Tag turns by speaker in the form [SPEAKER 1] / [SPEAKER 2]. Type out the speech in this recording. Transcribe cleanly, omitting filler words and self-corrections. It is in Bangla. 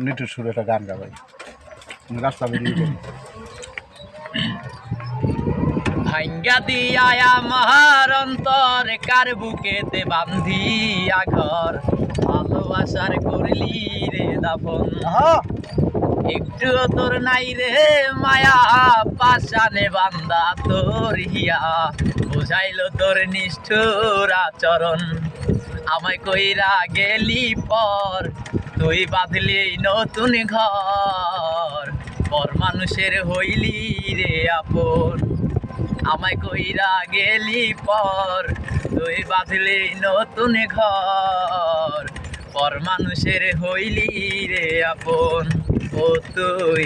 [SPEAKER 1] নিটু সুরে একটা গান গাবাই রাস্তা বেরিয়ে যাবে
[SPEAKER 2] ভাঙ্গা দিয়া আমার অন্তর কার বুকেতে বান্ধিয়া ঘর ভালোবাসার করলি রে দাফন একটুও তোর নাই রে মায়া পাশানে বান্দা তোর হিয়া বুঝাইলো তোর নিষ্ঠুর আচরণ আমায় কইরা গেলি পর তুই বাঁধলি নতুন ঘর পর মানুষের হইলি রে আপন আমায় কইরা গেলি পর তুই বাঁধলি নতুন ঘর পর মানুষের হইলি রে আপন ও তুই